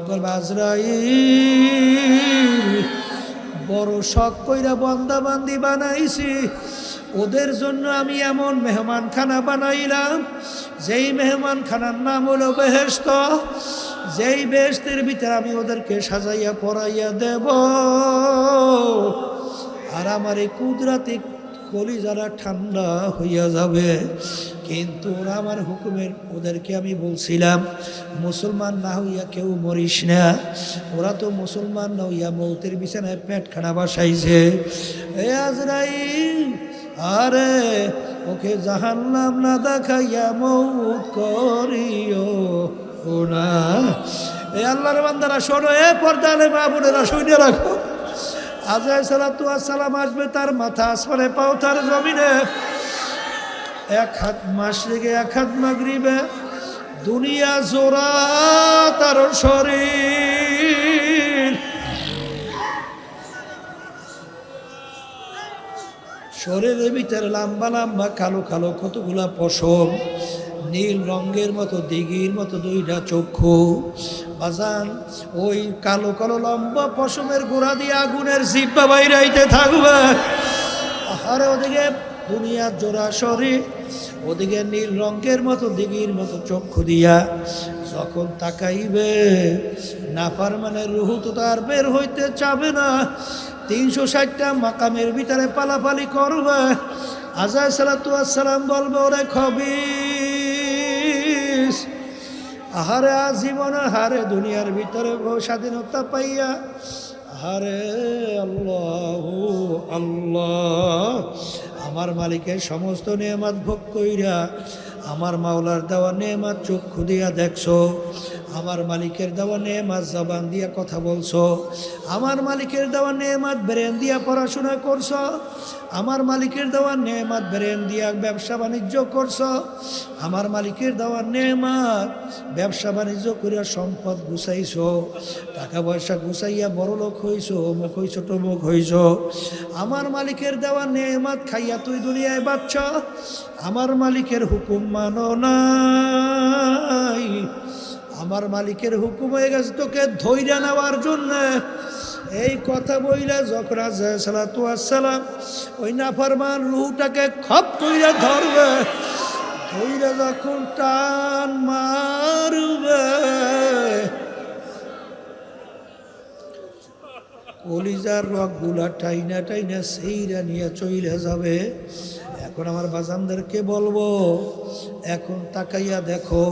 করবে আজরাইল বড় শখ কইরা বান্দাবান্দি বানাইছি, ওদের জন্য আমি এমন মেহমানখানা বানাইলাম যেই মেহমানখানার নাম হলো বেহেশত, যেই বেহেশতের ভিতরে আমি ওদেরকে সাজাইয়া পরাইয়া দেব। আর আমার এই কুদরাতি কলিজারা ঠান্ডা হইয়া যাবে। কিন্তু ওরা আমার হুকুমের, ওদেরকে আমি বলছিলাম মুসলমান না হইয়া কেউ মরিস না। ওরা তো মুসলমান না হইয়া মৌতের বিছানায় পেটখানা বাসাইছে। এ আজরাইল, আরে ওকে জাহান্নাম না দেখাইয়া মৌত করিও না। এ আল্লাহর বান্দারা শোনো, এ পর্দালে মা বোনেরা শুনে রাখো, আজরাইল সালাতু ওয়াস সালাম আসবে, তার মাথা আসমানে, পাও তার জমিনে, এক হাত মাশরিকে এক হাত মাগরিবে, দুনিয়া জোড়া তার শরীর। শরীরের ভিতরে লম্বা লম্বা কালো কালো কতগুলা পশম, নীল রঙের মতো দিঘির মতো দুইটা চক্ষু। বাজান ওই কালো কালো লম্বা পশমের গোড়া দিয়ে আগুনের জিব্বা বাইরাইতে থাকবে। আরে ওদিকে দুনিয়ার জোড়া শরীর, ওদিকে নীল রঙের মতো দিঘির মতো চক্ষু দিয়া যখন তাকাইবে, নাফরমানের রুহু তো তার বের হইতে চাবে না। 360টা মাকামের ভিতরে পালাপালি করবে। আজরাইল সালাতু ওয়াস সালাম বলবে, ওরে খবিস, আহারে আজীবন হারে দুনিয়ার ভিতরে স্বাধীনতা পাইয়া, আরে আল্লাহ আল্লাহ, আমার মালিকের সমস্ত নেয়ামত ভোগ কইরা, আমার মাওলার দেওয়া নেয়ামত চক্ষু দিয়া দেখছো, আমার মালিকের দেওয়া নেয়ামত জবান দিয়া কথা বলছো, আমার মালিকের দেওয়া নেয়ামত ব্রেন দিয়া পড়াশোনা করছো, আমার মালিকের দেওয়া নেয়ামত ব্রেন দিয়া ব্যবসা বাণিজ্য করছো, আমার মালিকের দেওয়া নেয়ামত ব্যবসা বাণিজ্য করিয়া সম্পদ গুছাইছো, টাকা পয়সা গুছাইয়া বড় লোক হইছো, অমুক হইছো তমুক হইছো। আমার মালিকের দেওয়া নেয়ামত খাইয়া তুই দুনিয়ায় বাঁচছ, আমার মালিকের হুকুম মানো নাই। আমার মালিকের হুকুম হয়ে গেছে তোকে ধৈর্য নেওয়ার জন্য। এই কথা বইলা যখন আজরাইল সালাতু ওয়াস সালাম ওই নাফরমান রূহটাকে খপ কইরা ধরবে, ধৈর্য যখন টান মারবে, কলিজার রগগুলা টাইনা টাইনা সেইরা নিয়ে চইলে যাবে। এখন আমার বাজানদেরকে বলবো, এখন তাকাইয়া দেখো,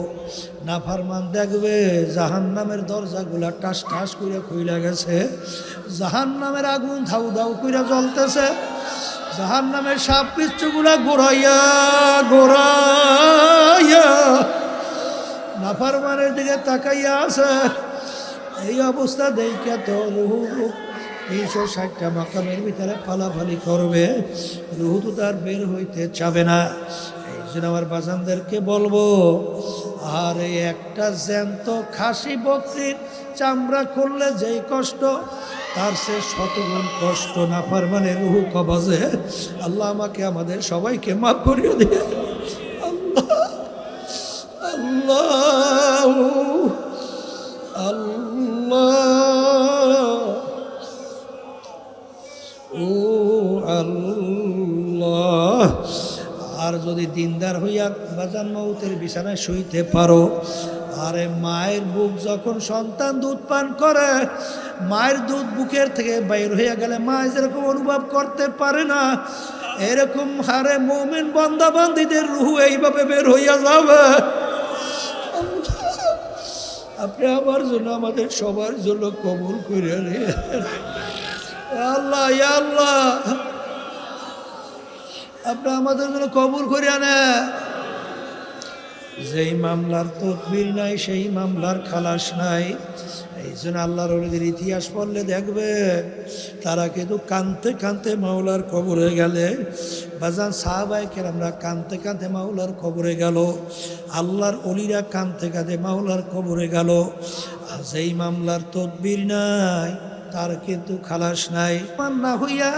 নাফরমান দেখবে জাহান্নামের দরজাগুলা টাস টাস করে খুইলা গেছে, জাহান্নামের আগুন ধাউ ধাউ করে জ্বলতেছে, জাহান্নামের সাপ পিচ্ছুগুলা ঘোরাইয়া ঘোরাইয়া নাফরমানের দিকে তাকাইয়া আছে। এই অবস্থা দেখে তো রুহু 360টা মাকামের ভিতরে পালাপালি করবে, রুহু তো তার বের হইতে চাবে না। এই জন্য আমার বাজানদেরকে বলবো, আর এই একটা জ্যান্ত খাসি বকরির চামড়া খুললে যেই কষ্ট, তার সে শতগুণ কষ্ট নাফরমানে রুহু কবজে। আল্লাহ আমাকে আমাদের সবাইকে মাফ করিয়ে দিয়ে। আল্লাহ আল্লাহ আল্লাহ ও আল্লাহ। আর যদি দিনদার হইয়া বাজান মৌতের বিছানায় শুইতে পারো, আরে মায়ের বুক যখন সন্তান দুধ পান করে, মায়ের দুধ বুকের থেকে বাইর হইয়া গেলে মা যেরকম অনুভব করতে পারে না, এরকম হারে মুমিন বান্দা বান্দীদের রুহু এইভাবে বের হইয়া যাবে। আপনি আমার জন্য আমাদের সবার জন্য কবুল করে আল্লাহ, ইয়া আল্লাহ, আপনি আমাদের জন্য কবুল করে আনে। যেই মামলার তদবির নাই সেই মামলার খালাস নাই। এই জন্য আল্লাহর ওলিদের ইতিহাস পড়লে দেখবে তারা কিন্তু কাঁদতে কাঁদতে মাওলার কবরে গেলে, বাজান সাহাবায়ে কেরামরা কাঁদতে কাঁদতে মাওলার কবরে গেল, আল্লাহর ওলিরা কাঁদতে কাঁদতে মাওলার কবরে গেল। আর যেই মামলার তদবির নাই তার কিন্তু খালাস নাই। না হইয়া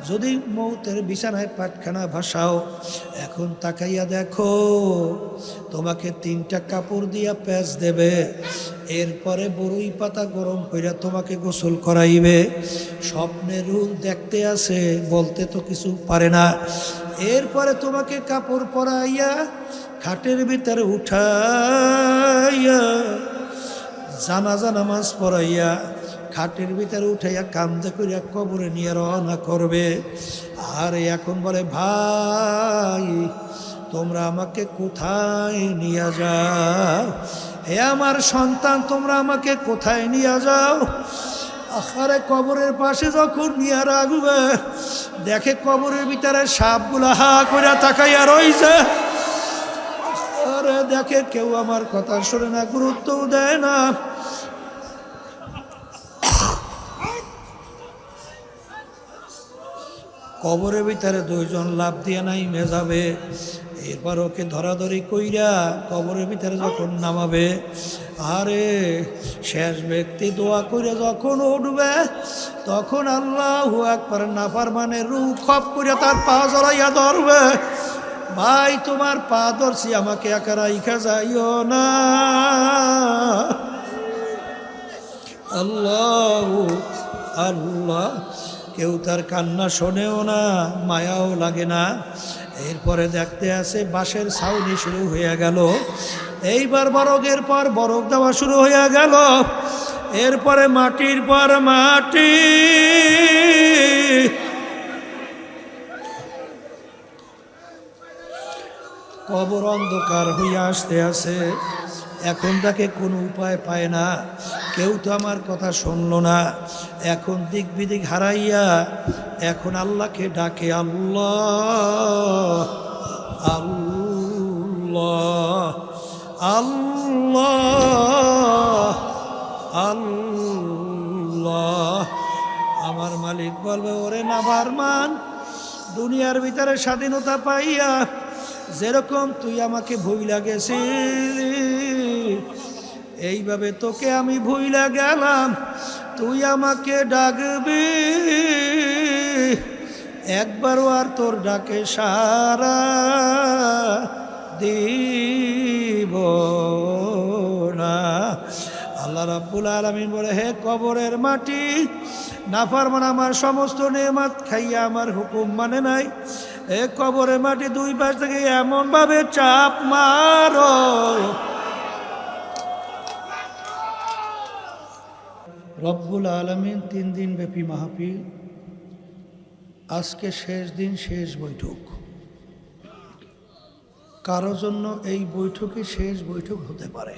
যদি মৌতের বিছানায় পাটখানা ভাসাও, এখন তাকাইয়া দেখো, তোমাকে 3টা কাপড় দিয়া প্যাঁচ দেবে, এরপরে বড়ই পাতা গরম কইরা তোমাকে গোসল করাইবে। স্বপ্নের রূপ দেখতে আসে, বলতে তো কিছু পারে না। এরপরে তোমাকে কাপড় পরাইয়া খাটের ভিতরে উঠাইয়া জানাজা নামাজ পড়াইয়া খাটের ভিতরে উঠাইয়া কান্দে করিয়া কবরে নিয়ে রওনা করবে। আর এখন বলে, ভাই তোমরা আমাকে কোথায় নিয়ে যাও? হে আমার সন্তান, তোমরা আমাকে কোথায় নিয়ে যাও? আখারে কবরের পাশে যখন নিয়ে রাখবে, দেখে কবরের ভিতরে সাপগুলা হা করে তাকাইয়া রইছে। আরে দেখে কেউ আমার কথা শোনে না, গুরুত্বও দেয় না। কবরের ভিতরে দুইজন লাভ দিয়ে নাইমে যাবে। এরপর ওকে ধরাধরি কইরা কবরের ভিতরে যখন নামাবে, আরে শেষ ব্যক্তি দোয়া করে যখন উঠবে, তখন আল্লাহু আকবার নাফরমানে রূহ খপ করে তার পা জড়াইয়া ধরবে। ভাই তোমার পা ধরছি, আমাকে একা রাইখা যাইও না। আল্লাহ আল্লাহ, কেউ তার কান্না শোনেও না, মায়াও লাগে না। এরপরে দেখতে আসে বাঁশের ছাউনি শুরু হয়ে গেল। এইবার বরগের পর বরগ দেওয়া শুরু হয়ে গেল। এরপরে মাটির পর মাটি, কবর অন্ধকার হইয়া আসতে আসে। এখন তাকে কোনো উপায় পায় না, কেউ তো আমার কথা শুনলো না। এখন দিক বিদিক হারাইয়া এখন আল্লাহকে ডাকে, আল্লাহ আল্লাহ আল্লাহ আল্লাহ। আমার মালিক বলবে, ওরে নাফরমান, দুনিয়ার ভিতরে স্বাধীনতা পাইয়া যেরকম তুই আমাকে ভুইলা গেছিলি, এইভাবে তোকে আমি ভুইলা গেলাম। তুই আমাকে ডাকবি, একবারও আর তোর ডাকে সারা দিব না। আল্লাহ রাব্বুল আলামিন বলে, হে কবরের মাটি, নাফরমান আমার সমস্ত নেয়ামত খাইয়া আমার হুকুম মানে নাই। এ কবরের মাটি দুই পাশ থেকে এমন ভাবে চাপ মারো, রব্বুল আলামিন 3 দিন ব্যাপী মাহফিল, আজকে শেষ দিন, শেষ বৈঠক। কারো জন্য এই বৈঠকই শেষ বৈঠক হতে পারে।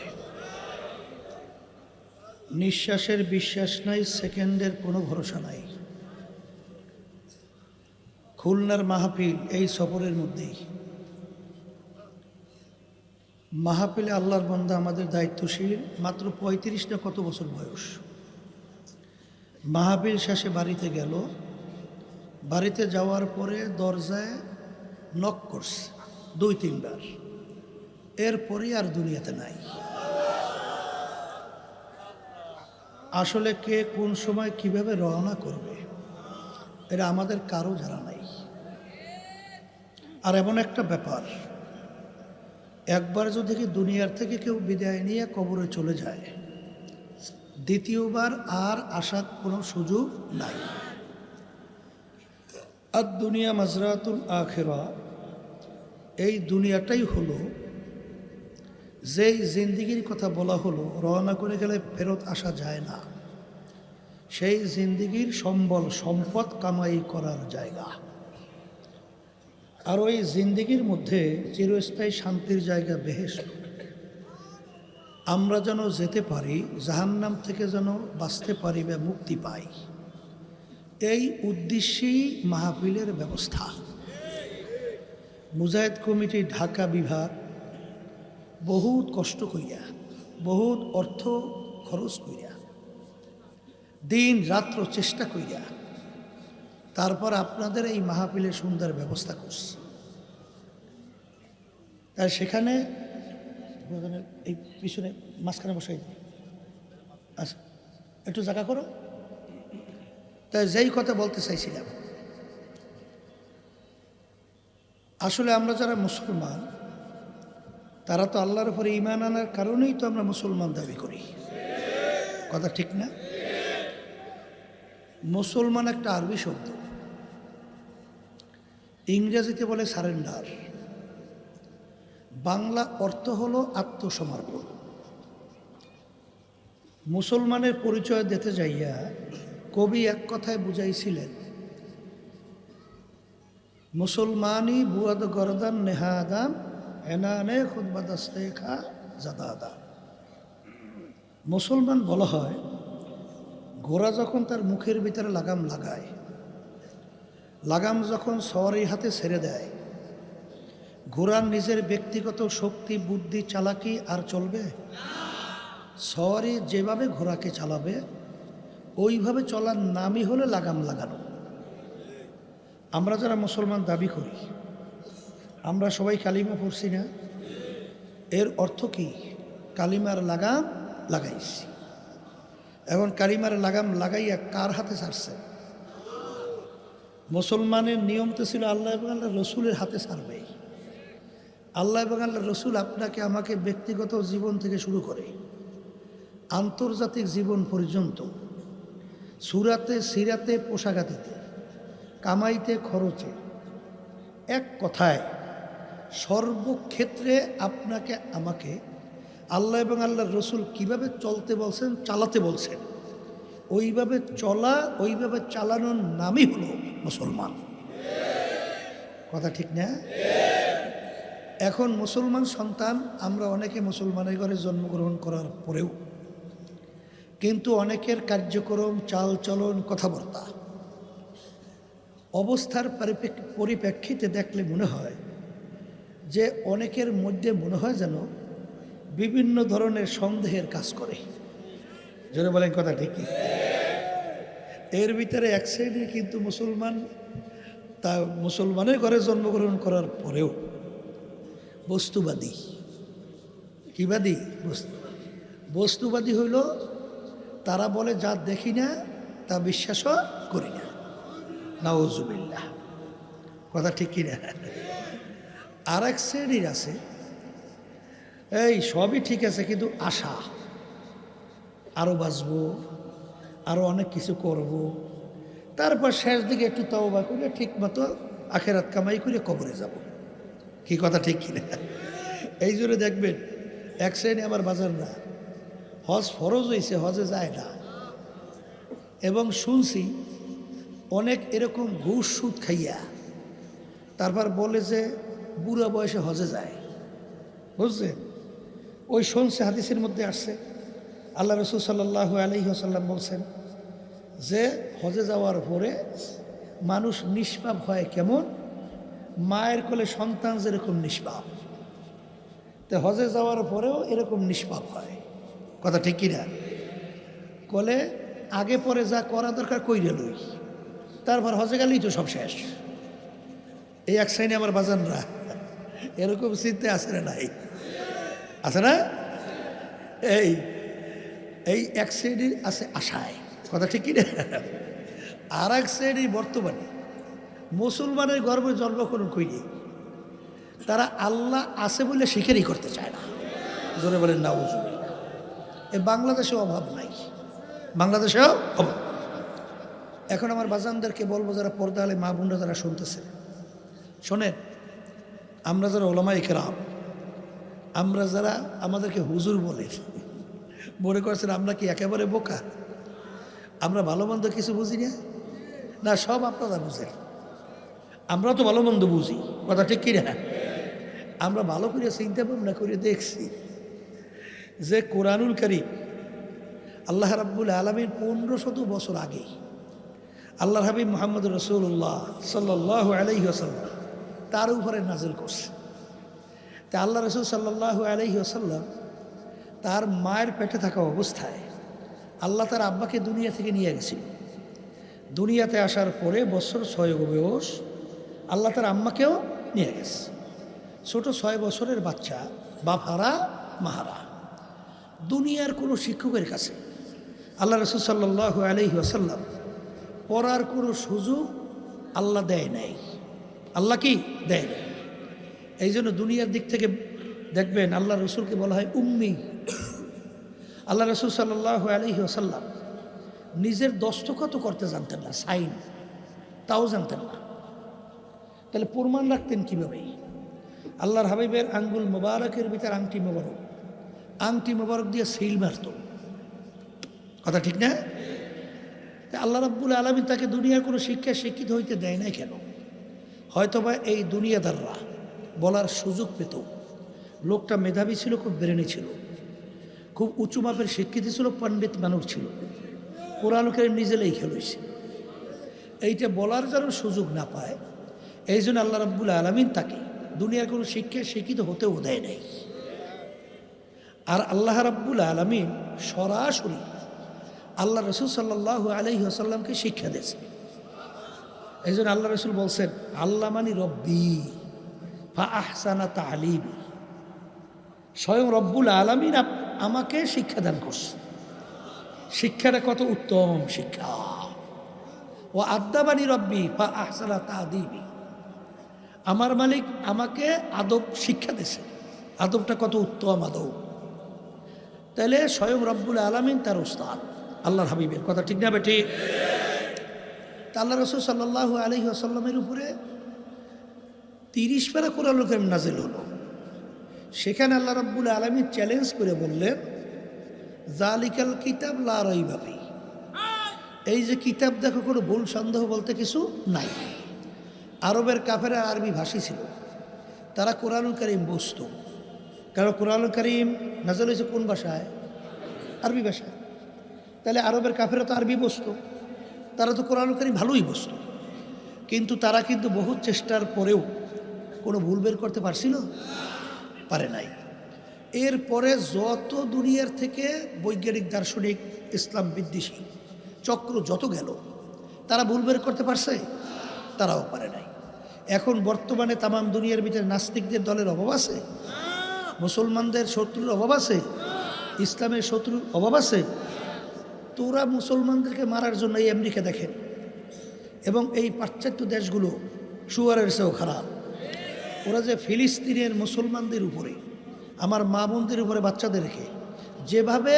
নিঃশ্বাসের বিশ্বাস নাই, সেকেন্ডের কোনো ভরসা নাই। খুলনার মাহফিল এই সফরের মধ্যেই। মাহফিলে আল্লাহর বান্দা আমাদের দায়িত্বশীল, মাত্র 35 না কত বছর বয়স। মাহফিল শেষে বাড়িতে গেল, বাড়িতে যাওয়ার পরে দরজায় নক করছে 2-3 বার। এরপরে আর দুনিয়াতে নাই। আসলে কে কোন সময় কিভাবে রওনা করবে এটা আমাদের কারো জানা নাই। আর এমন একটা ব্যাপার, একবার যদি দুনিয়ার থেকে কেউ বিদায় নিয়ে কবরে চলে যায়, দ্বিতীয়বার আর আসার কোনো সুযোগ নাই। আর দুনিয়া মাজরাতুল আখিরা, এই দুনিয়াটাই হলো যেই জিন্দিগির কথা বলা হলো, রওনা করে গেলে ফেরত আসা যায় না, সেই জিন্দিগির সম্বল সম্পদ কামাই করার জায়গা। আর ওই জিন্দিগির মধ্যে চিরস্থায়ী শান্তির জায়গা বেহেশত। আমরা যেন যেতে পারি, জাহান্নাম থেকে যেন বাঁচতে পারি বা মুক্তি পাই, এই উদ্দেশ্যেই মাহফিলের ব্যবস্থা। মুজাহিদ কমিটি ঢাকা বিভাগ বহুত কষ্ট কইরা, বহুত অর্থ খরচ কইরা, দিন রাত্র চেষ্টা কইরা তারপর আপনাদের এই মাহফিলের সুন্দর ব্যবস্থা করছে। তাই সেখানে এই পিছনে মাঝখানে বসাই, আচ্ছা একটু জায়গা করো। তাই যেই কথা বলতে চাইছিলাম, আসলে আমরা যারা মুসলমান, তারা তো আল্লাহর উপরে ঈমান আনার কারণেই তো আমরা মুসলমান দাবি করি। কথা ঠিক না? মুসলমান একটা আরবি শব্দ, ইংরেজিতে বলে সারেন্ডার, বাংলা অর্থ হলো আত্মসমর্পণ। মুসলমানের পরিচয় দিতে যাইয়া কবি এক কথায় বুঝাইছিলেন, মুসলমানি বুয়াদ গরদান নেহাদান এনানে খুদবাদাস্তে খা জাদাদা। মুসলমান বলা হয় ঘোড়া যখন তার মুখের ভিতরে লাগাম লাগায়, লাগাম যখন সওয়ারির হাতে ছেড়ে দেয়, ঘোড়ার নিজের ব্যক্তিগত শক্তি বুদ্ধি চালাকি আর চলবে? সওয়ারি যেভাবে ঘোড়াকে চালাবে ওইভাবে চলার নামই হলো লাগাম লাগানো। আমরা যারা মুসলমান দাবি করি, আমরা সবাই কালিমা পড়ছি না? এর অর্থ কি? কালিমার লাগাম লাগাইছি। এখন কালিমার লাগাম লাগাইয়া কার হাতে ছাড়ছে? মুসলমানের নিয়ম তো ছিল আল্লাহ এবং আল্লাহ রসুলের হাতে ছাড়বে। আল্লাহ এবং আল্লাহ রসুল আপনাকে আমাকে ব্যক্তিগত জীবন থেকে শুরু করে আন্তর্জাতিক জীবন পর্যন্ত সুরাতে সিরাতে পোশাকাতিতে কামাইতে খরচে এক কথায় সর্বক্ষেত্রে আপনাকে আমাকে আল্লাহ এবং আল্লাহর রসুল কিভাবে চলতে বলছেন, চালাতে বলছেন, ওইভাবে চলা, ওইভাবে চালানোর নামই হলো মুসলমান। কথা ঠিক না? এখন মুসলমান সন্তান আমরা অনেকে মুসলমানের ঘরে জন্মগ্রহণ করার পরেও কিন্তু অনেকের কার্যক্রম, চাল চলন, কথাবার্তা, অবস্থার পরিপ্রেক্ষিতে দেখলে মনে হয় যে অনেকের মধ্যে মনে হয় যেন বিভিন্ন ধরনের সন্দেহের কাজ করে। জোরে বলেন কথা ঠিক? এর ভিতরে এক শ্রেণী কিন্তু মুসলমান, তা মুসলমানের ঘরে জন্মগ্রহণ করার পরেও বস্তুবাদী। কিবাদী? বস্তুবাদী হইল তারা বলে যা দেখি না তা বিশ্বাসও করি না। নাউজুবিল্লাহ। কথা ঠিক কিনা? আর এক শ্রেণীর আছে এই সবই ঠিক আছে কিন্তু আশা, আরও বাঁচবো, আরও অনেক কিছু করব, তারপর শেষ দিকে একটু তওবা করে ঠিক মতো আখেরাত কামাই করে কবরে যাব। কি কথা ঠিক কিনা? এই জন্য দেখবেন এক শ্রেণী আবার বাজার না, হজ ফরজ হয়েছে হজে যায় না। এবং শুনছি অনেক এরকম ঘুষ সুদ খাইয়া তারপর বলে যে বুড়া বয়সে হজে যায়। বুঝছেন? ওই শুনছে, হাদিসের মধ্যে আসছে আল্লাহ রসুল সাল্লাল্লাহু আলাইহি ওয়াসাল্লাম বলছেন যে হজে যাওয়ার পরে মানুষ নিষ্পাপ হয় কেমন? মায়ের কোলে সন্তান যেরকম নিষ্পাপ, তো হজে যাওয়ার পরেও এরকম নিষ্পাপ হয়। কথা ঠিক কিনা? কোলে আগে পরে যা করা দরকার কইরে লই, তারপর হজে গেলেই তো সব শেষ। এই এক শ্রেণী আমার বাজানরা এরকম চিন্তা আছে না? নাই আছে না? এই এই এক শ্রেণীর আছে আশায়। কথা ঠিক কিনা? আর এক শ্রেণীর বর্তমানে মুসলমানের গর্বে জন্মগ্রহণ করিনি, তারা আল্লাহ আছে বলে স্বীকারই করতে চায় না। জোরে বলেন নাউজুবিল্লাহ। এ বাংলাদেশেও অভাব নাই, বাংলাদেশেও অভাব। এখন আমার বাজানদেরকে বলবো, যারা পর্দা আলে মা বোনরা যারা শুনতেছে, শোনেন, আমরা যারা ওলামায়ে কেরাম, আমরা যারা আমাদেরকে হুজুর বলে মনে করছেন আমরা কি একেবারে বোকা? আমরা ভালো মন্দ কিছু বুঝি না? না, সব আপনারা বুঝেন। আমরা তো ভালো মন্দ বুঝি। কথা ঠিক কি না? আমরা ভালো করে চিন্তা ভাবনা করে দেখছি যে কোরআনুল কারীম আল্লাহ রাব্বুল আলামিন 1500 বছর আগে আল্লাহর হাবিব মুহাম্মদ রাসূলুল্লাহ সাল্লাল্লাহু আলাইহি ওয়াসাল্লাম তার উপরে নাজিল করছে। তা আল্লাহ রাসূল সাল্লাল্লাহু আলাইহি ওয়াসাল্লাম তার মায়ের পেটে থাকা অবস্থায় আল্লাহ তার আব্বাকে দুনিয়া থেকে নিয়ে গেছিল। দুনিয়াতে আসার পরে বছর 6 বয়স আল্লাহ তার আম্মাকেও নিয়ে গেছে। ছোট 6 বছরের বাচ্চা, বাপ হারা মাহারা, দুনিয়ার কোনো শিক্ষকের কাছে আল্লাহ রাসূল সাল্লাল্লাহু আলাইহি ওয়াসাল্লাম পড়ার কোনো সুযোগ আল্লাহ দেয় নাই। আল্লাহ কি দেয় নাই? এই জন্য দুনিয়ার দিক থেকে দেখবেন আল্লাহ রসুলকে বলা হয় উম্মি। আল্লাহ রাসূল সাল্লাল্লাহু আলাইহি ওয়াসাল্লাম নিজের দস্তখত করতে জানতেন না, সাইন তাও জানতেন না। তাহলে প্রমাণ রাখতেন কীভাবে? আল্লাহর হাবিবের আঙ্গুল মোবারকের ভিতর আংটি মোবারক দিয়ে সিল মারত। কথা ঠিক না? আল্লাহ রাব্বুল আলামিন তাকে দুনিয়ার কোনো শিক্ষিত হইতে দেয় নাই কেন? হয়তোবা এই দুনিয়াদাররা বলার সুযোগ পেত। লোকটা মেধাবী ছিল, খুব ব্রেনি ছিল, খুব উঁচু মাপের শিক্ষিত ছিল, পণ্ডিত মানুষ ছিল, কোরআন কারীম নিজে লেখা লইছে। এইটা বলার যেন সুযোগ না পায়, এই জন্য আল্লাহ রাব্বুল আলামিন তাকে দুনিয়ার কোনো শিক্ষিত হতেও দেয় নাই। আর আল্লাহ রাব্বুল আলামিন সরাসরি আল্লাহ রাসূল সাল্লাল্লাহু আলাইহি ওয়াসাল্লামকে শিক্ষা দিয়েছে। এই জন্য আল্লাহ রাসূল বলছেন, আল্লামানি রব্বি ফা আহসানা তালিমি। স্বয়ং রব্বুল আলামিন আমাকে শিক্ষা দান করছে। শিক্ষাটা কত উত্তম শিক্ষা! ও আদ্দাবানি রব্বি ফা আহসানা তাদিবি। আমার মালিক আমাকে আদব শিক্ষা দিয়েছে। আদবটা কত উত্তম আদব! তাহলে স্বয়ং রব্বুল আলামিন তার উস্তাদ আল্লাহর হাবিবের। কথা ঠিক না বেটি? তা আল্লাহ রাসূল সাল্লাল্লাহু আলাইহি ওয়াসাল্লামের উপরে 30 পারা কোরআনুল কারীম নাজিল হলো। সেখানে আল্লাহ রাব্বুল আলামিন চ্যালেঞ্জ করে বললেন, জালিকাল কিতাব লা রাইবা ফি। এই যে কিতাব দেখো, কোনো ভুল সন্দেহ বলতে কিছু নাই। আরবের কাফেরা আরবি ভাষী ছিল, তারা কোরআনুল কারীম বুঝত। কারণ কোরআনুল কারীম নাজিল হয়েছে কোন ভাষায়? আরবি ভাষায়। তাহলে আরবের কাফেরা তো আরবি বুঝত, তারা তো কোরআনুল কারীম ভালোই বুঝত। কিন্তু তারা কিন্তু বহু চেষ্টার পরেও কোনো ভুল বের করতে পারছিল? পারে নাই। এরপরে যত দুনিয়ার থেকে বৈজ্ঞানিক দার্শনিক ইসলাম বিদ্বেষী চক্র যত গেল, তারা ভুল বের করতে পারছে? তারাও পারে নাই। এখন বর্তমানে তামাম দুনিয়ার ভিতরে নাস্তিকদের দলের অভাব আছে? মুসলমানদের শত্রুর অভাব আছে? ইসলামের শত্রুর অভাব আছে? তোরা মুসলমানদেরকে মারার জন্য এই আমেরিকা দেখেন, এবং এই পাশ্চাত্য দেশগুলো শুয়ারের চেয়েও খারাপ। ওরা যে ফিলিস্তিনের মুসলমানদের উপরে, আমার মা বোনদের উপরে বাচ্চাদের রেখে যেভাবে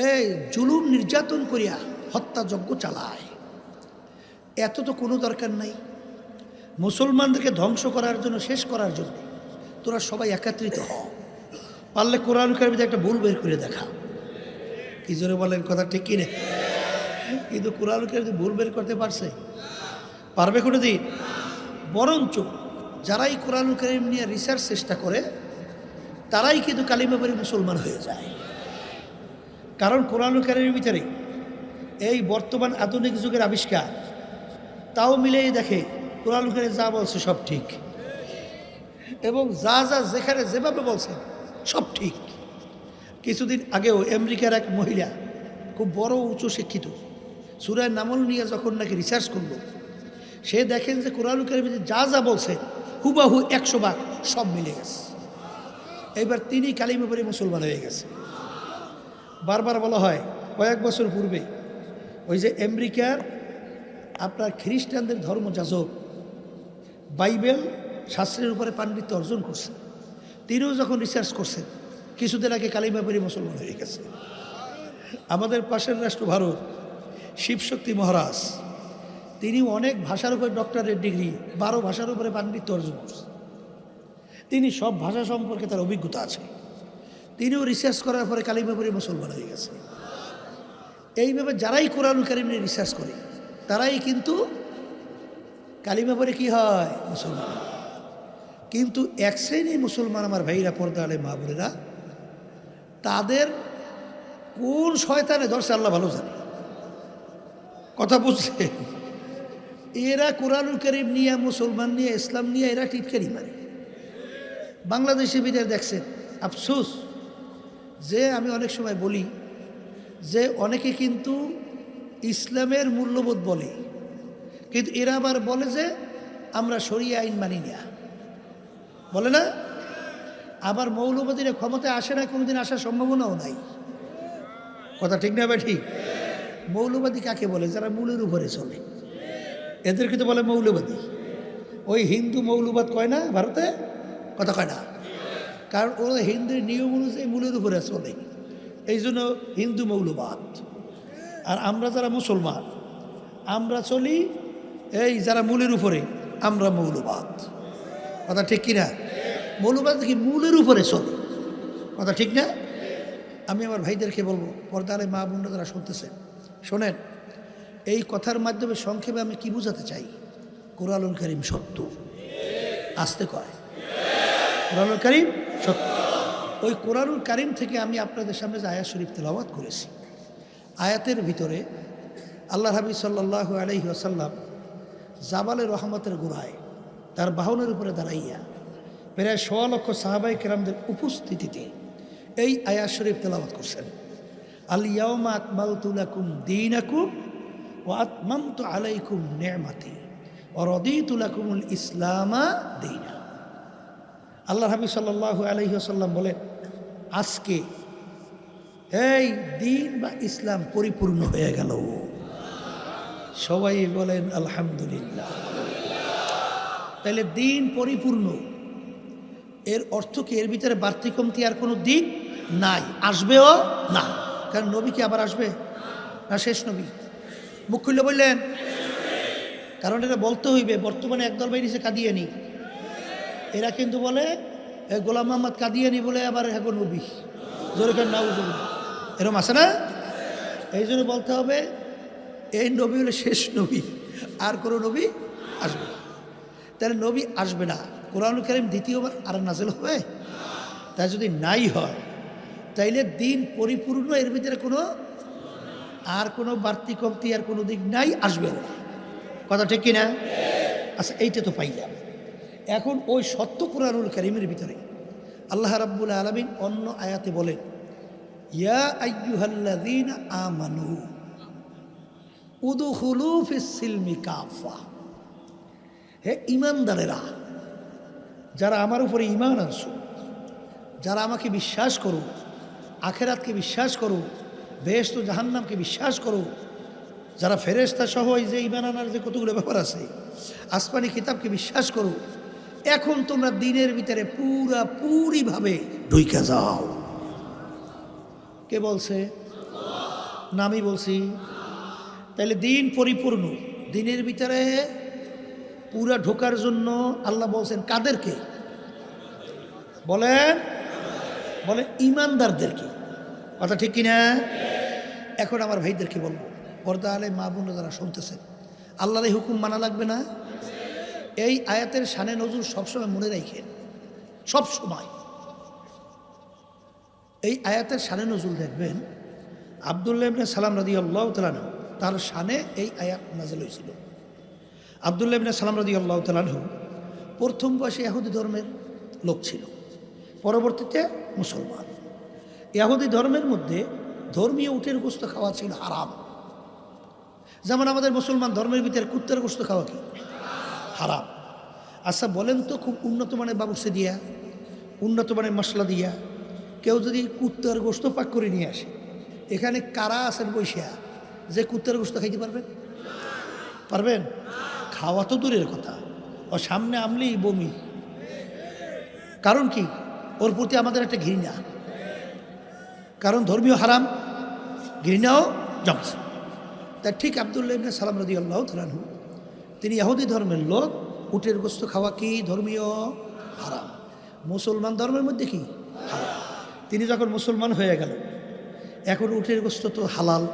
এই জুলুম নির্যাতন করিয়া হত্যাযজ্ঞ চালায়, এত তো কোনো দরকার নাই। মুসলমানদেরকে ধ্বংস করার জন্য, শেষ করার জন্য তোরা সবাই একত্রিত হ। পারলে কোরআন কারীমে একটা ভুল বের করে দেখা। কি জোরে বলেন, কথা ঠিক কিনে? কিন্তু কোরআন কারীমে ভুল বের করতে পারছে? পারবে কোনো দিন? বরঞ্চ যারাই কোরআন কারীম নিয়ে রিসার্চ চেষ্টা করে, তারাই কিন্তু কালিমা পড়ে মুসলমান হয়ে যায়। কারণ কোরআন কারীমের ভিতরে এই বর্তমান আধুনিক যুগের আবিষ্কার তাও মিলেই দেখে কোরআন কারীম যা বলছে সব ঠিক, এবং যা যেখানে যেভাবে বলছে সব ঠিক। কিছুদিন আগেও আমেরিকার এক মহিলা, খুব বড় উচ্চ শিক্ষিত, সূরা নামল নিয়ে যখন নাকি রিসার্চ করলো, সে দেখেন যে কোরআন কারীমে যা বলছে হুবাহু 100 ভাগ সব মিলে গেছে। এইবার তিনি কালিমা পড়ে মুসলমান হয়ে গেছে। বারবার বলা হয়, কয়েক বছর পূর্বে ওই যে আমেরিকার আপনার খ্রিস্টানদের ধর্মযাজক বাইবেল শাস্ত্রের উপরে পাণ্ডিত্য অর্জন করছে, তিনিও যখন রিসার্চ করছেন, কিছুদিন আগে কালিমা পড়ে মুসলমান হয়ে গেছে। আমাদের পাশের রাষ্ট্র ভারত, শিবশক্তি মহারাজ, তিনি অনেক ভাষার উপরে ডক্টরেট ডিগ্রি, 12 ভাষার উপরে পাণ্ডিত্য অর্জন করছে। তিনি সব ভাষা সম্পর্কে তার অভিজ্ঞতা আছে। তিনিও রিসার্চ করার পরে কালিমা পড়ে মুসলমান হয়ে গেছে। এইভাবে যারাই কোরআন কারীম নিয়ে রিসার্চ করে, তারাই কিন্তু কালিমা পড়ে কি হয়? মুসলমান। কিন্তু এক শ্রেণীর মুসলমান আমার ভাইরা, পর্দা আলে মা বোনেরা, তাদের কোন শয়তানে ধরছে আল্লাহ ভালো জানে। কথা বুঝছে? এরা কোরআনুল কারীম নিয়ে, মুসলমান নিয়ে, ইসলাম নিয়ে এরা টিটকারি মারে। বাংলাদেশে বিদায় দেখছেন, আফসোস যে আমি অনেক সময় বলি যে অনেকে কিন্তু ইসলামের মূল্যবোধ বলে, কিন্তু এরা আবার বলে যে আমরা শরিয়া আইন মানি না, বলে না? আবার মৌলবাদীরা ক্ষমতায় আসে না, কোনোদিন আসার সম্ভাবনাও নাই। কথা ঠিক না? ঠিক। মৌলবাদী কাকে বলে? যারা মূলের উপরে চলে, এদেরকে তো বলে মৌলবাদী। ওই হিন্দু মৌলবাদ কয় না ভারতে? কথা কয় না, কারণ ওরা হিন্দুর নিয়ম অনুযায়ী মূলের উপরে চলে। এই জন্য হিন্দু মৌলবাদ। আর আমরা যারা মুসলমান আমরা চলি এই যারা মূলের উপরে, আমরা মৌলবাদ। কথা ঠিক কিনা? মৌলবাদ কি মূলের উপরে চলে, কথা ঠিক না? আমি আমার ভাইদেরকে বলবো, পর্দারে মা বোনরা যারা শুনতেছেন শোনেন, এই কথার মাধ্যমে সংক্ষেপে আমি কি বোঝাতে চাই? কোরআনুল কারীম সত্য। আসতে কয় কোরআনুল কারীম সত্য। ওই কোরআনুল কারীম থেকে আমি আপনাদের সামনে যে আয়াত শরীফ তেলাওয়াত করেছি, আয়াতের ভিতরে আল্লাহ হাবিব সাল্লাল্লাহু আলাইহি ওয়াসাল্লাম জাবালে রহমতের গোড়ায় তার বাহনের উপরে দাঁড়াইয়া প্রায় ১০০ লক্ষ সাহাবায়ে কেরামদের উপস্থিতিতে এই আয়াত শরীফ তেলাওয়াত করছেন। আল ইয়াউমা আকমালতু লাকুম দীনাকুম ওয়া আতমামতু আলাইকুম নি'মাতি ওয়া রাদিতু লাকুমুল ইসলামা দীনা। আল্লাহ হাবিব সাল্লাল্লাহু আলাইহি ওয়াসাল্লাম বলেন, আজকে এই দিন বা ইসলাম পরিপূর্ণ হয়ে গেল। সবাই বলেন আলহামদুলিল্লাহ। তাহলে দিন পরিপূর্ণ, এর অর্থ কি এর ভিতরে বাড়তি কমতি আর কোনো দিক নাই, আসবেও না। কারণ নবী কি আবার আসবে না? শেষ নবী। মুখ খুললে বললেন, কারণ এটা বলতে হইবে। বর্তমানে একদল বাইরেছে কাদিয়ানি, এরা কিন্তু বলে গোলাম মোহাম্মদ কাদিয়ানি বলে আবার এখন নবী, জোরে কেন নাউজুবিল্লাহ, এরকম আছে না? এই জন্য বলতে হবে এই নবী হলে শেষ নবী, আর কোনো নবী আসবে না। তাহলে নবী আসবে না, কোরআনুল কারীম দ্বিতীয়বার আর নাযিল হবে? তাই যদি নাই হয় তাইলে দিন পরিপূর্ণ, এর ভিতরে কোনো আর কোনো বাড়তি কমতি আর কোনো দিক নাই, আসবেও না। কথা ঠিক কিনা? আচ্ছা, এইটা তো পাইলাম। এখন ওই সত্য কোরআনুল কারীমের ভিতরে আল্লাহ রাব্বুল আলামিন অন্য আয়াতে বলেন, ইয়া আইয়ুহাল্লাযীনা আমানু উদখুলু ফিস সিলমি কাফা। হে ঈমানদারেরা, যারা আমার উপরে ঈমান আনছো, যারা আমাকে বিশ্বাস করো, আখেরাতকে বিশ্বাস করো, বেহেশত ও জাহান্নামকে বিশ্বাস করো, যারা ফেরেশতা সহ এই যে ঈমান আনার যে কতগুলো ব্যাপার আছে, আসমানি কিতাবকে বিশ্বাস করো, এখন তোমরা দিনের ভিতরে পুরাপুরিভাবে ঢুইকা যাও। কে বলছে? না আমি বলছি। তাহলে দিন পরিপূর্ণ, দিনের ভিতরে পুরা ঢোকার জন্য আল্লাহ বলছেন কাদেরকে? বলেন ঈমানদারদেরকে। কথা ঠিক কিনা? এখন আমার ভাইদেরকে বলবো, পর্দা আলে মা বোনরা যারা শুনতেছেন, আল্লাহর এই হুকুম মানা লাগবে না? এই আয়াতের শানে নজুল সবসময় মনে রাখেন, সবসময় এই আয়াতের শানে নজুল দেখবেন। আব্দুল্লাহ ইবনে সালাম রাদিয়াল্লাহু তাআলা আনহু, তার শানে এই আয়াত নাযিল হয়েছিল। আব্দুল্লাহ ইবনে সালাম রাদিয়াল্লাহু তাআলা আনহু প্রথম বয়সে ইহুদি ধর্মের লোক ছিল, পরবর্তীতে মুসলমান। ইহুদি ধর্মের মধ্যে ধর্মীয় উটের গোশত খাওয়া ছিল হারাম। যেমন আমাদের মুসলমান ধর্মের ভিতরে কুত্তার গোশত খাওয়া কি হারাম? আচ্ছা বলেন তো, খুব উন্নত মানের বাবুর্চি দিয়া, উন্নত মানের মশলা দিয়া কেউ যদি কুত্তার গোশত পাক করে নিয়ে আসে, এখানে কারা আছেন বৈশা যে কুত্তার গোশত খাইতে পারবেন? পারবেন? খাওয়া তো দূরের কথা, ও সামনে আমলেই বমি। কারণ কি? ওর প্রতি আমাদের একটা ঘৃণা, কারণ ধর্মীয় হারাম, ঘৃণাও জমছে। তাই ঠিক আব্দুল্লাহ ইবনে সালাম রাদিয়াল্লাহু তাআলা আনহু, তিনি ইহুদি ধর্মের লোক, উটের গোশত খাওয়া কি ধর্মীয় হারাম, মুসলমান ধর্মের মধ্যে কি হারাম। তিনি যখন মুসলমান হয়ে গেল, এখন উটের গোশত তো হালাল,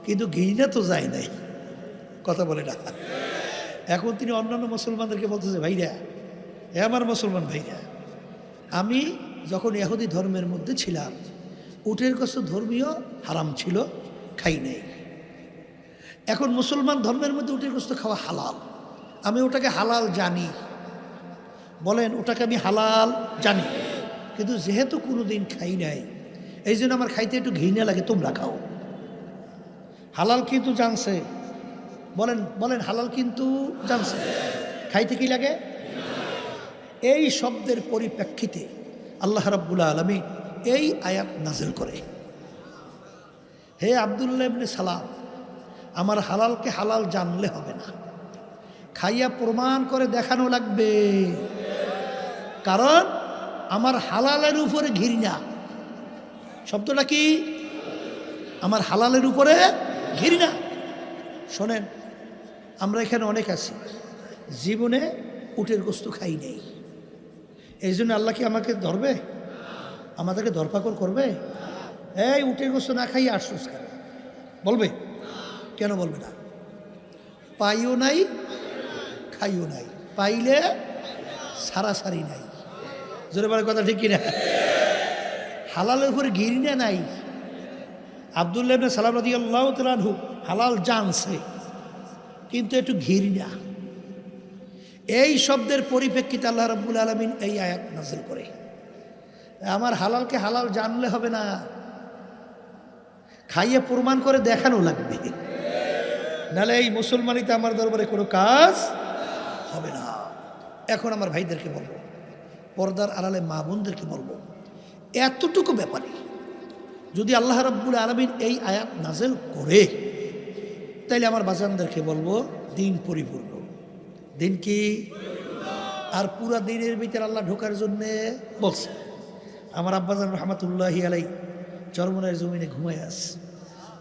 কিন্তু ঘৃণা তো যায় নাই, কথা বলে না। এখন তিনি অন্যান্য মুসলমানদেরকে বলতেছে, ভাইরা, এ আমার মুসলমান ভাইরা, আমি যখন ইহুদি ধর্মের মধ্যে ছিলাম, উটের গোশত ধর্মীয় হারাম ছিল, খাই নাই। এখন মুসলমান ধর্মের মধ্যে উটের গোশত খাওয়া হালাল, আমি ওটাকে হালাল জানি। বলেন, ওটাকে আমি হালাল জানি, কিন্তু যেহেতু কোনো দিন খাই নাই, এই জন্য আমার খাইতে একটু ঘৃণা লাগে। তোমরা খাও, হালাল কিন্তু জানছে। বলেন হালাল কিন্তু জানছে, খাইতে কি লাগে? এই শব্দের পরিপ্রেক্ষিতে আল্লাহ রাব্বুল আলামিন এই আয়াত নাযিল করে, হে আব্দুল্লাহ ইবনে সালাম, আমার হালালকে হালাল জানলে হবে না, খাইয়া প্রমাণ করে দেখানো লাগবে। কারণ আমার হালালের উপরে ঘৃণা, শব্দটা কি? আমার হালালের উপরে ঘৃণা। শোনেন, আমরা এখানে অনেক আছি জীবনে উটের গোস্ত খাই নেই, এই জন্য আল্লাহ কি আমাকে ধরবে? আমাদেরকে ধরপাকড় করবে? এই উটের গোস্ত না খাইয়ে আশ্বাস কেন বলবে? কেন বলবে না? পাইও নাই, খাইও নাই, পাইলে সারাসারি নাই। জোরে বলার কথা ঠিক কিনা? হালালের উপরে ঘৃণা নাই। আব্দুল্লাহ ইবনে সালাম রাদিয়াল্লাহু তাআলা আনহু হালাল জানছে, কিন্তু একটু ঘৃণা। এই শব্দের পরিপ্রেক্ষিতে আল্লাহ রাব্বুল আলামিন এই আয়াত নাযিল করে। আমার হালালকে হালাল জানলে হবে না, খাইয়ে প্রমাণ করে দেখানো লাগবে, নাহলে এই মুসলমানিতে আমার দরবারে কোনো কাজ হবে না। এখন আমার ভাইদেরকে বলবো, পর্দার আড়ালে মা বোনদেরকে বলবো, এতটুকু ব্যাপারে যদি আল্লাহ রাব্বুল আলামিন এই আয়াত নাযিল করে, তাইলে আমার বাজানদেরকে বলবো দিন পরিপূর্ণ। দিন কি? আর পুরা দিনের ভিতরে আল্লাহ ঢোকার জন্যে বলছে। আমার আব্বাজান রহমাতুল্লাহি আলাই চরমনের জমিনে ঘুমায় আছে,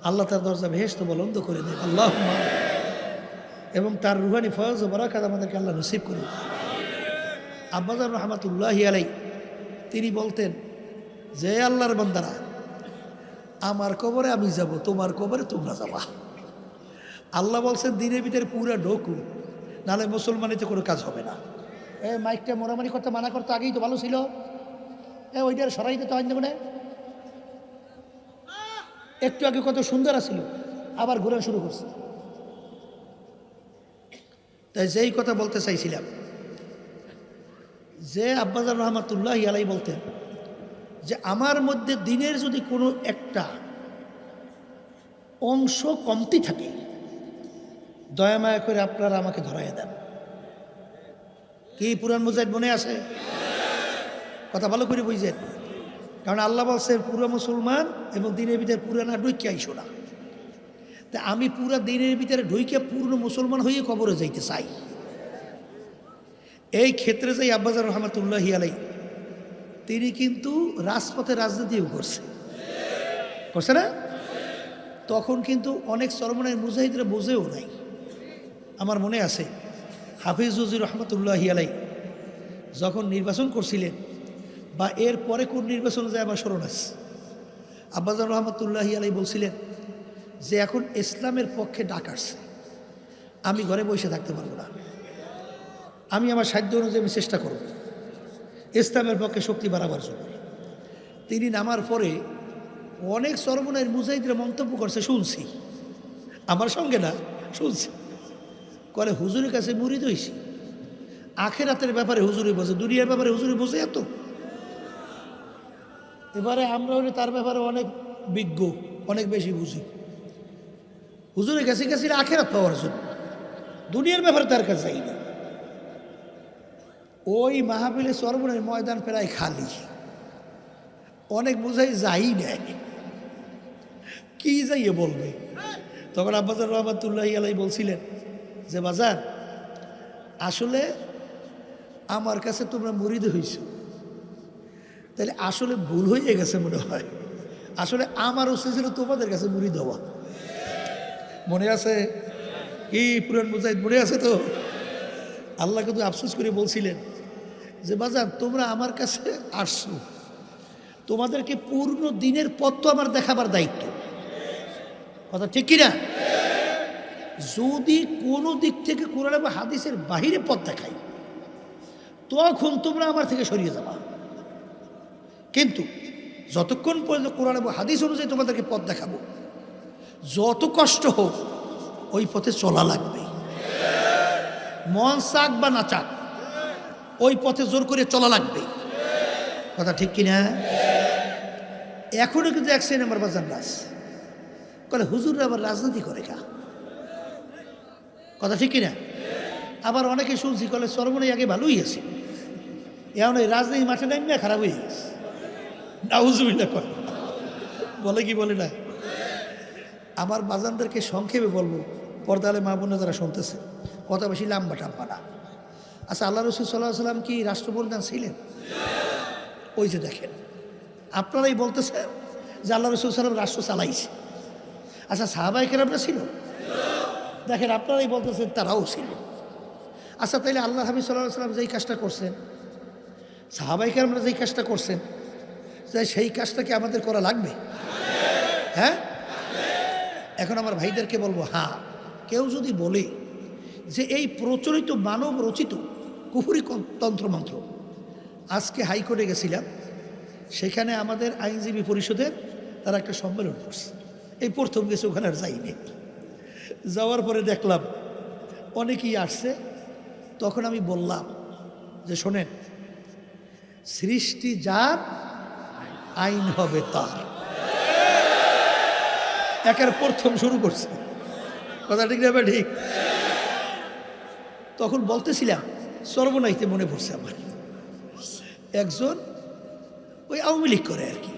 আল্লাহ তার দরজা বেহেশত বলন্দ করে দেয় আল্লাহুম্মা, এবং তার রুহানি ফয়জ ও বারাকাত আমাদেরকে আল্লাহ নসিব করুন। আব্বাজান রহমাতুল্লাহি আলাই তিনি বলতেন যে আল্লাহর বান্দারা, আমার কবরে আমি যাব, তোমার কবরে তোমরা যাবা। আল্লাহ বলছেন দিনের ভিতরে পুরা ঢোকু, নাহলে মুসলমানিতে কোনো কাজ হবে না। মাইকটা মোরামারি করতে মানা করতে আগেই তো ভালো ছিল, ওইটার সরাই দিতে হয় না। একটু আগে কত সুন্দর আছিল, আবার ঘোরা শুরু করছে। তাই যেই কথা বলতে চাইছিলাম, যে আব্বাজান রহমাতুল্লাহি আলাই বলতেন যে আমার মধ্যে দিনের যদি কোনো একটা অংশ কমতি থাকে, দয়া মায়া করে আপনারা আমাকে ধরাইয়া দেন। কি পুরান মুজাহিদ মনে আছে? কথা ভালো করে বুঝছেন? কারণ আল্লাহ বলছেন পুরো মুসলমান এবং দিনের ভিতরে পুরা না ঢুইকে আইসো না। তা আমি পুরা দিনের ভিতরে ঢুইকে পূর্ণ মুসলমান হয়ে কবরে যাইতে চাই। এই ক্ষেত্রে যাই আব্বাজান রহমাতুল্লাহি আলাই তিনি কিন্তু রাজপথে রাজনীতিও করছে না? তখন কিন্তু অনেক চরমনের মুজাহিদরা বোঝেও নাই। আমার মনে আছে হাফিজ উজির রহমতুল্লাহি আলাই যখন নির্বাচন করছিলেন, বা এর পরে কোন নির্বাচনে যায় আমার স্মরণ আছে, আব্বাজান রহমতুল্লাহি আলাই বলছিলেন যে এখন ইসলামের পক্ষে ডাক আসছে, আমি ঘরে বসে থাকতে পারবো না, আমি আমার সাধ্য অনুযায়ী আমি চেষ্টা করব ইসলামের পক্ষে শক্তি বাড়াবার জন্য। তিনি নামার পরে অনেক চরমনের মুজাহিদরা মন্তব্য করছে, শুনছি, আমার সঙ্গে না, শুনছি, করে হুজুরের কাছে মুরিদ হইছি, আখেরাতের ব্যাপারে হুজুরি বোঝে, দুনিয়ার ব্যাপারে হুজুরি বোঝে এত। এবারে আমরা হলে তার ব্যাপারে অনেক বিজ্ঞ, অনেক বেশি বুঝি। হুজুরের কাছে গেছিল আখেরাত পাওয়ার জন্য, দুনিয়ার ব্যাপারে তার কাছে যাই না। ওই মাহফিলে চরমনের ময়দান প্রায় খালি, অনেক বুঝাই যাই নেয়, কি যাইয়ে বলবে। তখন আব্বাজান রহমাতুল্লাহি আলাই বলছিলেন যে বাজার, আসলে আমার কাছে তোমরা মুরিদ হইছ, তাহলে আসলে ভুল হয়ে গেছে মনে হয়, আসলে আমার উচিত ছিল তোমাদের কাছে মুরিদ হওয়া। মনে আছে কি পুরান মুজাহিদ মনে আছে তো? আল্লাহ কিন্তু আফসোস করে বলছিলেন যে বাজার, তোমরা আমার কাছে আসছো, তোমাদেরকে পূর্ণ দিনের পথ তো আমার দেখাবার দায়িত্ব। কথা ঠিক কিনা? যদি কোনো দিক থেকে কোরআন বা হাদিসের বাহিরে পথ দেখাই, তখন তোমরা আমার থেকে সরিয়ে যাবা। কিন্তু যতক্ষণ পর্যন্ত কোরআন এবং হাদিস অনুযায়ী তোমাদেরকে পথ দেখাবো, যত কষ্ট হোক ওই পথে চলা লাগবে, মন চাক বা না চাক ওই পথে জোর করে চলা লাগবে। কথা ঠিক কিনা? এখনো কিন্তু 1 নম্বর বাজার রাজ করে, হুজুররা আবার রাজনীতি করে কা? কথা ঠিক কিনা? আবার অনেকে শুনছি কলে চরমনে আগে ভালোই আছে, এখন এই রাজনীতি মাঠে নামিয়ে খারাপ হয়ে গেছে। নাউজুবিল্লাহ করে বলে কি বলে না? আমার বাজানদেরকে সংক্ষেপে বলবো, পর্দালে মা বোনে যারা শুনতেছে, কথা বেশি লাম্বা টাম্বা না। আচ্ছা, আল্লাহ রসুল সাল্লাল্লাহু আলাইহি সাল্লাম কি রাষ্ট্রপ্রধান ছিলেন? ওই যে দেখেন, আপনারাই বলতেছেন যে আল্লাহ রসুল সাল্লাম রাষ্ট্র চালাইছে। আচ্ছা সাহাবায়ে কেরামরা ছিল? দেখেন আপনারাই বলতেছেন তারাও ছিল। আচ্ছা তাইলে আল্লাহ হাবিব সাল্লাল্লাহু আলাইহি ওয়াসাল্লাম যেই কাজটা করছেন, সাহাবায়ে কেরামরা যেই কাজটা করছেন, সেই কাজটা কি আমাদের করা লাগবে? হ্যাঁ। এখন আমার ভাইদেরকে বলবো, হ্যাঁ, কেউ যদি বলে যে এই প্রচলিত মানব রচিত কুফরি তন্ত্রমন্ত্র, আজকে হাইকোর্টে গেছিলাম, সেখানে আমাদের আইনজীবী পরিষদের তারা একটা সম্মেলন করছে। এই প্রথম গেছে, ওখানে আর যাইনি। যাওয়ার পরে দেখলাম অনেকেই আসছে। তখন আমি বললাম যে শোনেন, সৃষ্টি যার, আইন হবে তার। একের প্রথম শুরু করছে, কথা ঠিক না? ঠিক। তখন বলতেছিলাম, সর্বনাইতে মনে পড়ছে আমার, একজন ওই আওয়ামী লীগ করে আর কি,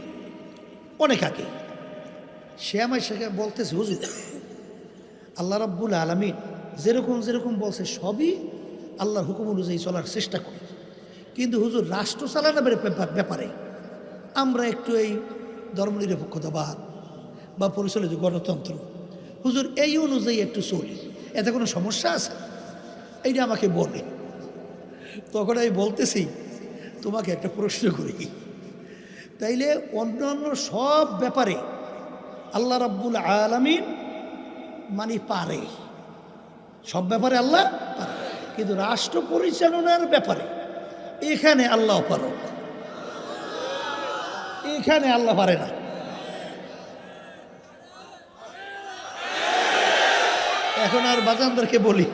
অনেক আগে, সে আমায় সেখানে বলতেছে, হুজুর আল্লাহ রাব্বুল আলামিন যেরকম যেরকম বলছে সবই আল্লাহর হুকুম অনুযায়ী চলার চেষ্টা করি, কিন্তু হুজুর রাষ্ট্র চালানোর ব্যাপারে আমরা একটু এই ধর্মনিরপেক্ষতাবাদ বা পরিচালিত গণতন্ত্র, হুজুর এই অনুযায়ী একটু চলি, এতে কোনো সমস্যা আছে? এইটা আমাকে বলে। তখন আমি বলতেছি, তোমাকে একটা প্রশ্ন করি, তাইলে অন্যান্য সব ব্যাপারে আল্লাহ রাব্বুল আলামিন মানে পারে, সব ব্যাপারে আল্লাহ পারে, কিন্তু রাষ্ট্র পরিচালনার ব্যাপারে এখানে আল্লাহ পারে, এখানে আল্লাহ পারে না। এখন আর বাজানদেরকে বলি,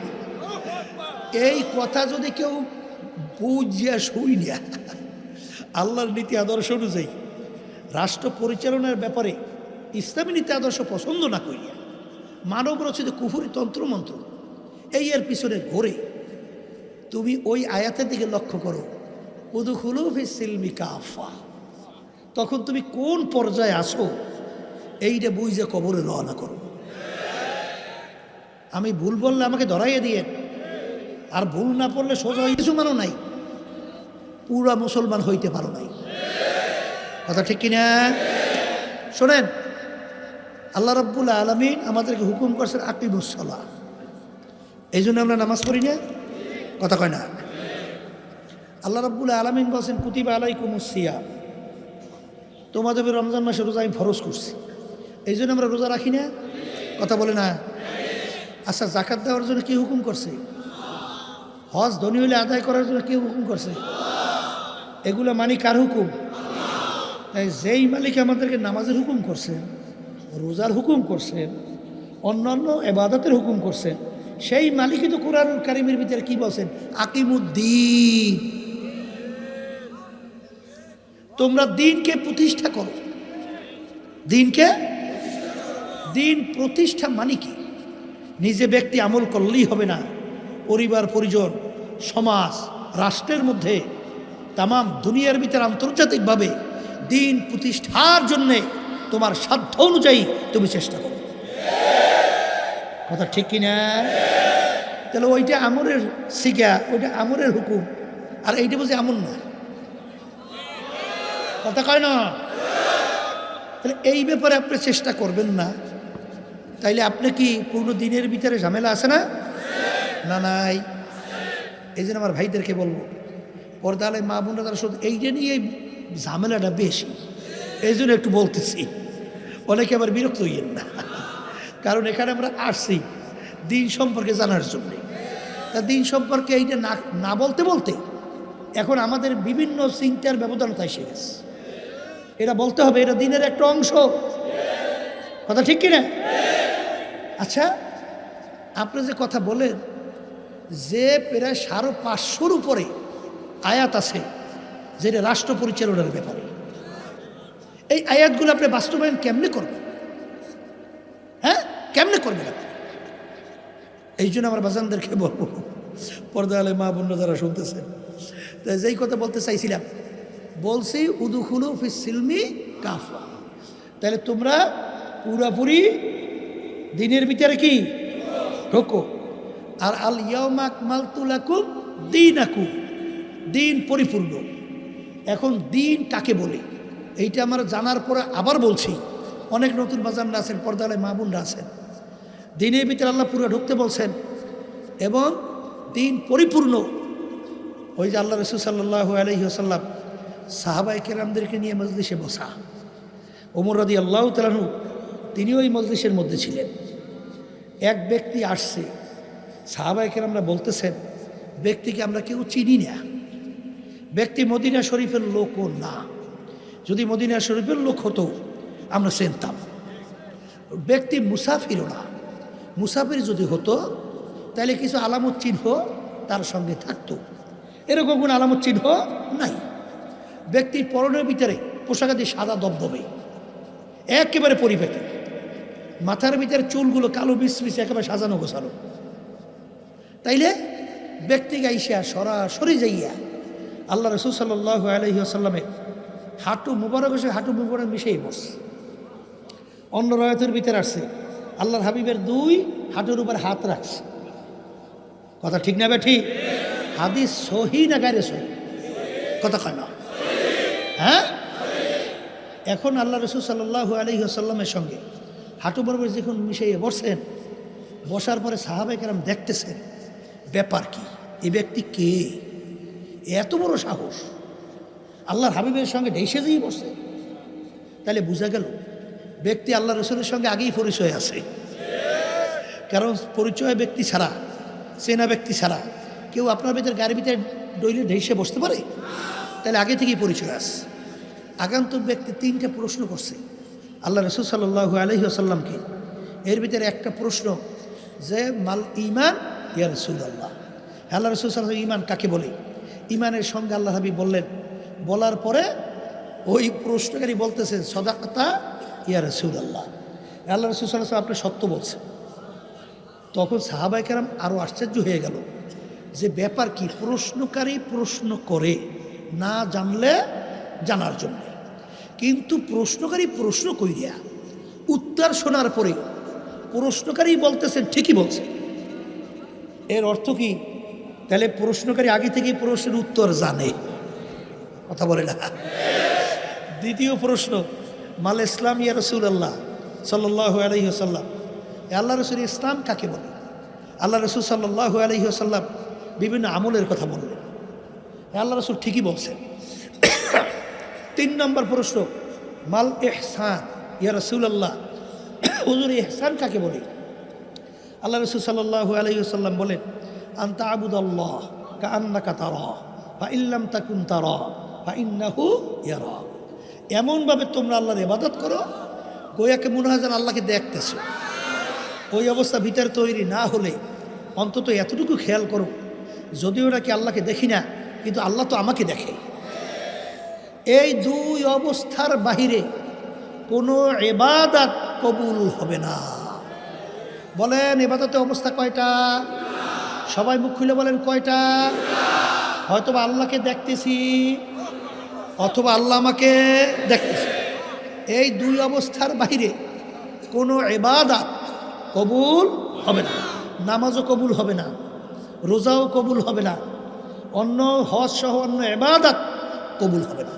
এই কথা যদি কেউ বুঝিয়া শুই না, আল্লাহর নীতি আদর্শ অনুযায়ী রাষ্ট্র পরিচালনার ব্যাপারে ইসলামী নীতি আদর্শ পছন্দ না করিয়া মানব রচিত কুফরি তন্ত্রমন্ত্র এই এর পিছনে ঘোরে, তুমি ওই আয়াতের দিকে লক্ষ্য করো, উদখুলু ফিস সিলমি কাফা, তখন তুমি কোন পর্যায়ে আসো এইটা বুঝে কবরে রওনা করো। আমি ভুল বললে আমাকে ধরাইয়ে দিয়ে, আর ভুল না পড়লে সোজা কিছু মানো নাই, পুরা মুসলমান হইতে পারো নাই, কথা ঠিক কিনা? শোনেন, আল্লাহ রাব্বুল আলামিন আমাদেরকে হুকুম করছেন আকিমুস সালাহ, এই জন্য আমরা নামাজ পড়ি না, কথা কয় না? আল্লাহ রাব্বুল আলামিন বলছেন কুতিবা আলাইকুমুস সিয়াম, তোমাদের রমজান মাসে রোজা আমি ফরজ করছি, এই জন্য আমরা রোজা রাখি না, কথা বলে না? আচ্ছা যাকাত দেওয়ার জন্য কি হুকুম করছে? হজ ধনী হলে আদায় করার জন্য কি হুকুম করছে? এগুলো মানি কার হুকুম? তাই যেই মালিক আমাদেরকে নামাজের হুকুম করছেন, রোজার হুকুম করছেন, অন্যান্য ইবাদতের হুকুম করছেন, সেই মালিকই তো কোরআনুল কারীমের ভিতরে কি বলছেন? আকিমুদ্দিন, তোমরা দিনকে প্রতিষ্ঠা করো। দিনকে, দিন প্রতিষ্ঠা মানে কি? নিজে ব্যক্তি আমল করলেই হবে না, পরিবার পরিজন সমাজ রাষ্ট্রের মধ্যে তামাম দুনিয়ার ভিতরে আন্তর্জাতিকভাবে দিন প্রতিষ্ঠার জন্যে তোমার সাধ্য অনুযায়ী তুমি চেষ্টা করো, কথা ঠিক কিনা? তাহলে ওইটা আমরের শিখা, ওইটা আমরের হুকুম, আর এইটা বুঝি আমল না, কথা কয় না? তাহলে এই ব্যাপারে আপনি চেষ্টা করবেন না, তাইলে আপনি কি পূর্ণ দিনের ভিতরে ঝামেলা আছে না? না নাই। এই জন্য আমার ভাইদেরকে বলবো, পর্দালে মা বোনরা তারা শুধু এইটা নিয়ে ঝামেলাটা বেশি, এই জন্য একটু বলতেছি, অনেকে আবার বিরক্ত হইয়েন না, কারণ এখানে আমরা আসছি দিন সম্পর্কে জানার জন্যে। তা দিন সম্পর্কে এইটা না না বলতে বলতে এখন আমাদের বিভিন্ন চিন্তার ব্যবধানতা এসে গেছে, এটা বলতে হবে, এটা দিনের একটা অংশ, কথা ঠিক কিনা? আচ্ছা আপনি যে কথা বলেন যে প্রায় 550-র উপরে আয়াত আছে যেটা রাষ্ট্র পরিচালনার ব্যাপারে, এই আয়াতগুলো আপনি বাস্তবায়ন কেমনে করবেন? হ্যাঁ, কেমনে করবেন আপনি? এই জন্য আমার বাজানদেরকে বলবো, পর্দা আলে মা বোনরা যারা শুনতেছেন, তাই যেই কথা বলতে চাইছিলাম, বলছি উদখুলু ফিস সিলমি কাফা, তাহলে তোমরা পুরাপুরি দিনের ভিতরে কি ঢোকো। আর আল ইয়াউমা আকমালতু লাকুম দীনাকুম, দিন পরিপূর্ণ। এখন দিন কাকে বলে? এইটা আমার জানার পরে আবার বলছি, অনেক নতুন বাজানরা আছেন, পর্দালে মা বোনরা আছেন, দিনের ভিতরে আল্লাহ পুরো ঢুকতে বলছেন এবং দিন পরিপূর্ণ। ওই যে আল্লাহ রসুল সাল্লাল্লাহু আলাইহি ওয়াসাল্লাম সাহাবায়ে কেরামদেরকে নিয়ে মজলিসে বসা, ওমর রাদিয়াল্লাহু তাআলা আনহু তিনি ওই মজলিসের মধ্যে ছিলেন। এক ব্যক্তি আসছে, সাহাবায়ে কেরামরা বলতেছেন ব্যক্তিকে আমরা কেউ চিনি না, ব্যক্তি মদিনা শরীফের লোকও না, যদি মদিনা শরীফের লোক হতো আমরা চিনতাম। ব্যক্তি মুসাফিরও না, মুসাফির যদি হতো তাহলে কিছু আলামত চিহ্ন তার সঙ্গে থাকতো, এরকম কোনো আলামত চিহ্ন নাই। ব্যক্তির পরনের ভিতরে পোশাকাদি সাদা দবদবে, একেবারে পরিপাটি, মাথার ভিতরে চুলগুলো কালো বিষ একেবারে সাজানো গোছানো। তাইলে ব্যক্তি গাইসা সরাসরি যাইয়া আল্লাহ রসুল সাল্লাল্লাহু আলাইহি ওয়াসাল্লামের হাঁটু মুবারক এসে হাঁটু মুবারক মিশেই বসে। অন্য রায়াতের ভিতরে আসছে আল্লাহর হাবিবের দুই হাঁটুর উপর হাত রাখছে। কথা ঠিক না ঠিক? হাদিস সহি না গায়রে সহি? কথা কয় না, হ্যাঁ? এখন আল্লাহ রসুল সাল্লাল্লাহু আলাইহি ওয়াসাল্লামের সঙ্গে হাঁটু বরাবর যখন মিশিয়ে বসেন, বসার পরে সাহাবায়ে কেরাম দেখতেছেন ব্যাপার কি, এই ব্যক্তি কে, এত বড় সাহস আল্লাহর হাবিবের সঙ্গে ঢেসে দিয়ে বসে। তাহলে বোঝা গেল ব্যক্তি আল্লাহ রসুলের সঙ্গে আগেই পরিচয় আছে। কারণ পরিচয় ব্যক্তি ছাড়া, চেনা ব্যক্তি ছাড়া কেউ আপনার ভিতরে গাড়ির ভিতরে ডইলে ঢেসে বসতে পারে? তাহলে আগে থেকেই পরিচয় আছে। আগন্তুক ব্যক্তি তিনটা প্রশ্ন করছে আল্লাহ রসুল সাল্লাল্লাহু আলাইহি ওয়াসাল্লামকে। এর ভিতরে একটা প্রশ্ন যে মাল ঈমান ইয়া রাসূলুল্লাহ, আল্লাহ রসুল সাল্লাল্লাহু আলাইহি ঈমান কাকে বলে? ঈমানের সঙ্গে আল্লাহ হাবিব বললেন, বলার পরে ওই প্রশ্নকারী বলতেছেন সাদাকাতা ইয়া রাসূলুল্লাহ, আল্লাহ রসুল সাল্লাল্লাহু আলাইহি ওয়াসাল্লাম আপনি সত্য বলছেন। তখন সাহাবায়ে কেরাম আরও আশ্চর্য হয়ে গেল যে ব্যাপার কি, প্রশ্নকারী প্রশ্ন করে না জানলে জানার জন্য, কিন্তু প্রশ্নকারী প্রশ্ন কইরা উত্তর শোনার পরে প্রশ্নকারী বলতেছেন ঠিকই বলছে। এর অর্থ কি? তাহলে প্রশ্নকারী আগে থেকেই প্রশ্নের উত্তর জানে। কথা বলে না? দ্বিতীয় প্রশ্ন, মাল ইসলাম ইয়া রাসূলুল্লাহ সাল্লাল্লাহু আলাইহি ওয়াসাল্লাম, আল্লাহ রসুল ইসলাম কাকে বলে? আল্লাহ রসুল সাল্লাল্লাহু আলাইহি ওয়াসাল্লাম বিভিন্ন আমলের কথা বললেন, আল্লাহ রসুল ঠিকই বলছেন। তিন নম্বর প্রশ্ন, মাল ইহসান ইয়া রাসূলুল্লাহ, হুজুর ইহসান কাকে বলে? আল্লাহ রসুল সাল্লাল্লাহু আলাইহি ওয়াসাল্লাম বলেন, আনতা আবুদাল্লাহ কাআন্নাকা তারা ফা ইল্লাম তাকুন তারা ফা ইন্নাহু ইয়ারা, এমনভাবে তোমরা আল্লাহর ইবাদত করো গোয়াকে মনে হয় যেন আল্লাহকে দেখতেছো। ওই অবস্থা ভিতরে তৈরি না হলে অন্তত এতটুকু খেয়াল করো, যদিও নাকি আল্লাহকে দেখি না কিন্তু আল্লাহ তো আমাকে দেখে। এই দুই অবস্থার বাহিরে কোনো ইবাদত কবুল হবে না। বলেন ইবাদতের অবস্থা কয়টা? সবাই মুখ খুলে বলেন কয়টা? হয়তোবা আল্লাহকে দেখতেছি অথবা আল্লাহ আমাকে দেখতেছি। এই দুই অবস্থার বাহিরে কোনো ইবাদত কবুল হবে না। নামাজও কবুল হবে না, রোজাও কবুল হবে না, অন্য হজ সহ অন্য ইবাদত কবুল হবে না।